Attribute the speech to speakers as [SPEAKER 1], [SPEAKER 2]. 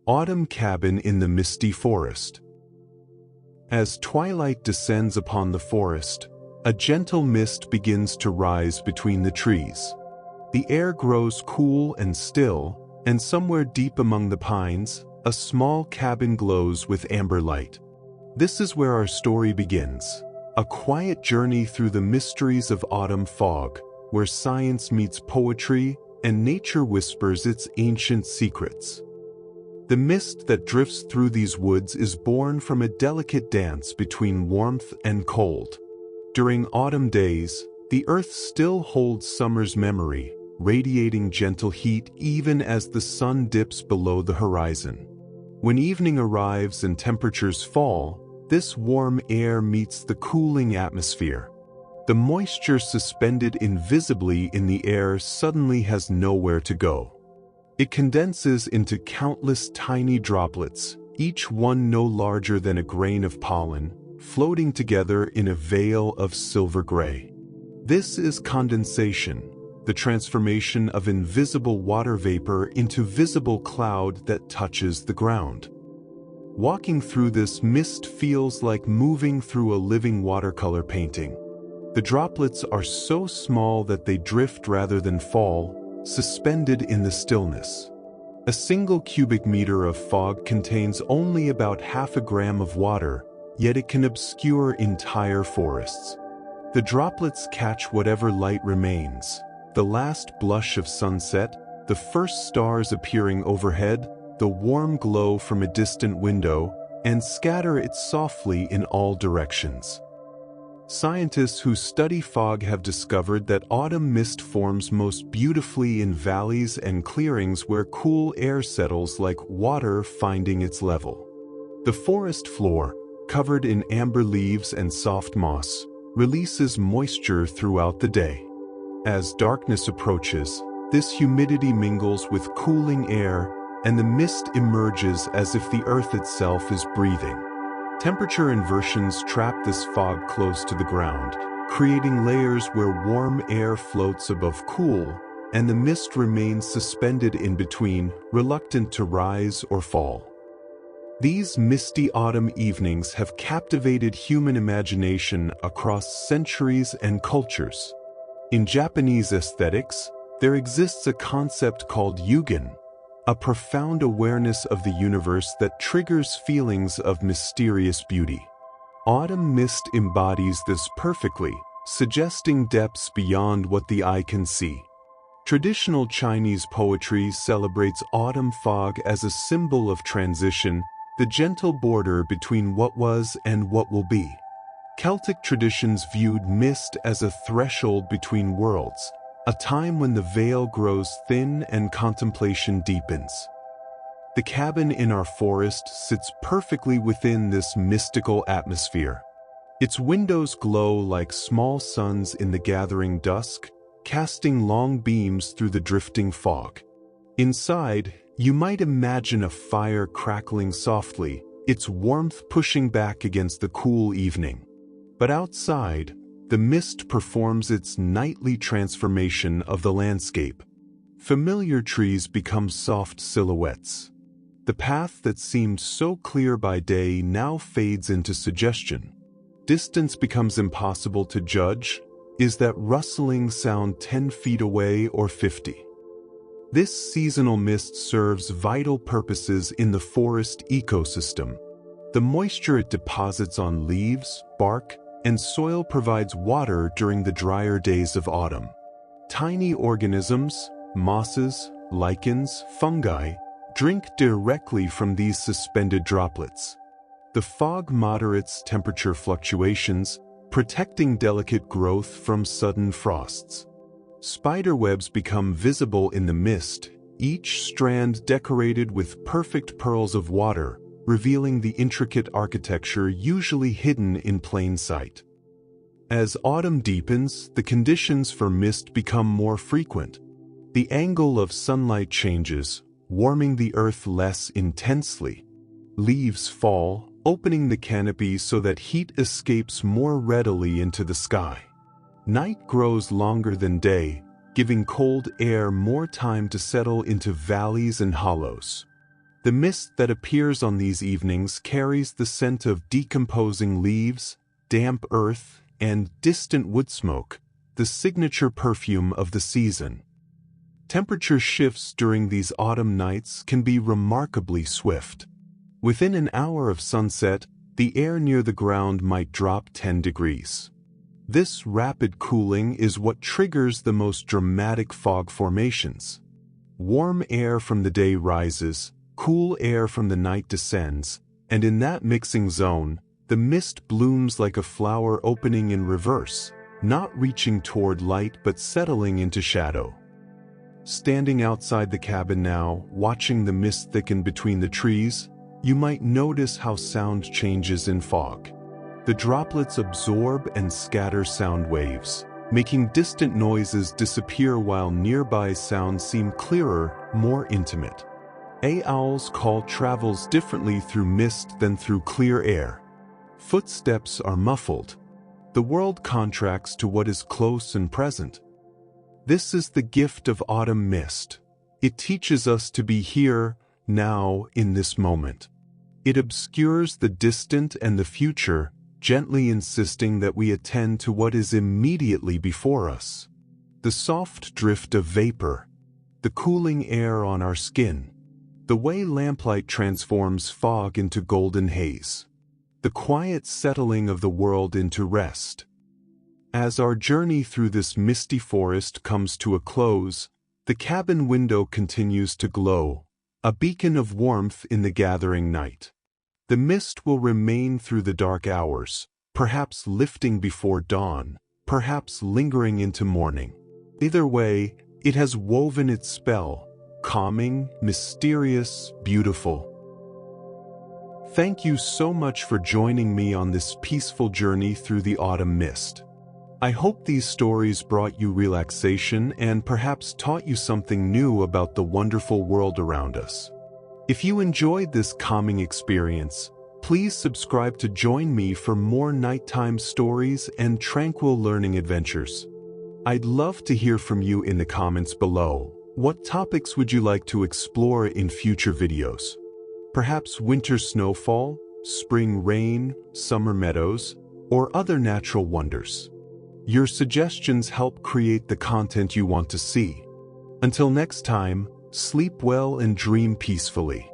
[SPEAKER 1] Autumn cabin in the misty forest. As twilight descends upon the forest, a gentle mist begins to rise between the trees. The air grows cool and still, and somewhere deep among the pines, a small cabin glows with amber light. This is where our story begins, a quiet journey through the mysteries of autumn fog, where science meets poetry and nature whispers its ancient secrets. The mist that drifts through these woods is born from a delicate dance between warmth and cold. During autumn days, the earth still holds summer's memory, radiating gentle heat even as the sun dips below the horizon. When evening arrives and temperatures fall, this warm air meets the cooling atmosphere. The moisture suspended invisibly in the air suddenly has nowhere to go. It condenses into countless tiny droplets, each one no larger than a grain of pollen, floating together in a veil of silver gray. This is condensation, the transformation of invisible water vapor into visible cloud that touches the ground. Walking through this mist feels like moving through a living watercolor painting. The droplets are so small that they drift rather than fall, suspended in the stillness. A single cubic meter of fog contains only about half a gram of water, yet it can obscure entire forests. The droplets catch whatever light remains, the last blush of sunset, the first stars appearing overhead, the warm glow from a distant window, and scatter it softly in all directions. Scientists who study fog have discovered that autumn mist forms most beautifully in valleys and clearings where cool air settles like water finding its level. The forest floor, covered in amber leaves and soft moss, releases moisture throughout the day. As darkness approaches, this humidity mingles with cooling air, and the mist emerges as if the earth itself is breathing. Temperature inversions trap this fog close to the ground, creating layers where warm air floats above cool, and the mist remains suspended in between, reluctant to rise or fall. These misty autumn evenings have captivated human imagination across centuries and cultures. In Japanese aesthetics, there exists a concept called Hygge, a profound awareness of the universe that triggers feelings of mysterious beauty. Autumn mist embodies this perfectly, suggesting depths beyond what the eye can see. Traditional Chinese poetry celebrates autumn fog as a symbol of transition, the gentle border between what was and what will be. Celtic traditions viewed mist as a threshold between worlds, a time when the veil grows thin and contemplation deepens. The cabin in our forest sits perfectly within this mystical atmosphere. Its windows glow like small suns in the gathering dusk, casting long beams through the drifting fog. Inside, you might imagine a fire crackling softly, its warmth pushing back against the cool evening. But outside, the mist performs its nightly transformation of the landscape. Familiar trees become soft silhouettes. The path that seemed so clear by day now fades into suggestion. Distance becomes impossible to judge. Is that rustling sound 10 feet away or 50? This seasonal mist serves vital purposes in the forest ecosystem. The moisture it deposits on leaves, bark, and soil provides water during the drier days of autumn. Tiny organisms, mosses, lichens, fungi, drink directly from these suspended droplets. The fog moderates temperature fluctuations, protecting delicate growth from sudden frosts. Spiderwebs become visible in the mist, each strand decorated with perfect pearls of water, revealing the intricate architecture usually hidden in plain sight. As autumn deepens, the conditions for mist become more frequent. The angle of sunlight changes, warming the earth less intensely. Leaves fall, opening the canopy so that heat escapes more readily into the sky. Night grows longer than day, giving cold air more time to settle into valleys and hollows. The mist that appears on these evenings carries the scent of decomposing leaves, damp earth, and distant wood smoke, the signature perfume of the season. Temperature shifts during these autumn nights can be remarkably swift. Within an hour of sunset, the air near the ground might drop 10 degrees. This rapid cooling is what triggers the most dramatic fog formations. Warm air from the day rises, cool air from the night descends, and in that mixing zone, the mist blooms like a flower opening in reverse, not reaching toward light but settling into shadow. Standing outside the cabin now, watching the mist thicken between the trees, you might notice how sound changes in fog. The droplets absorb and scatter sound waves, making distant noises disappear while nearby sounds seem clearer, more intimate. Owls call travels differently through mist than through clear air. Footsteps are muffled. The world contracts to what is close and present. This is the gift of autumn mist. It teaches us to be here, now, in this moment. It obscures the distant and the future, gently insisting that we attend to what is immediately before us. The soft drift of vapor, the cooling air on our skin, the way lamplight transforms fog into golden haze, the quiet settling of the world into rest. As our journey through this misty forest comes to a close, the cabin window continues to glow, a beacon of warmth in the gathering night. The mist will remain through the dark hours, perhaps lifting before dawn, perhaps lingering into morning. Either way, it has woven its spell, calming, mysterious, beautiful. Thank you so much for joining me on this peaceful journey through the autumn mist. I hope these stories brought you relaxation and perhaps taught you something new about the wonderful world around us. If you enjoyed this calming experience, please subscribe to join me for more nighttime stories and tranquil learning adventures. I'd love to hear from you in the comments below. What topics would you like to explore in future videos? Perhaps winter snowfall, spring rain, summer meadows, or other natural wonders. Your suggestions help create the content you want to see. Until next time, sleep well and dream peacefully.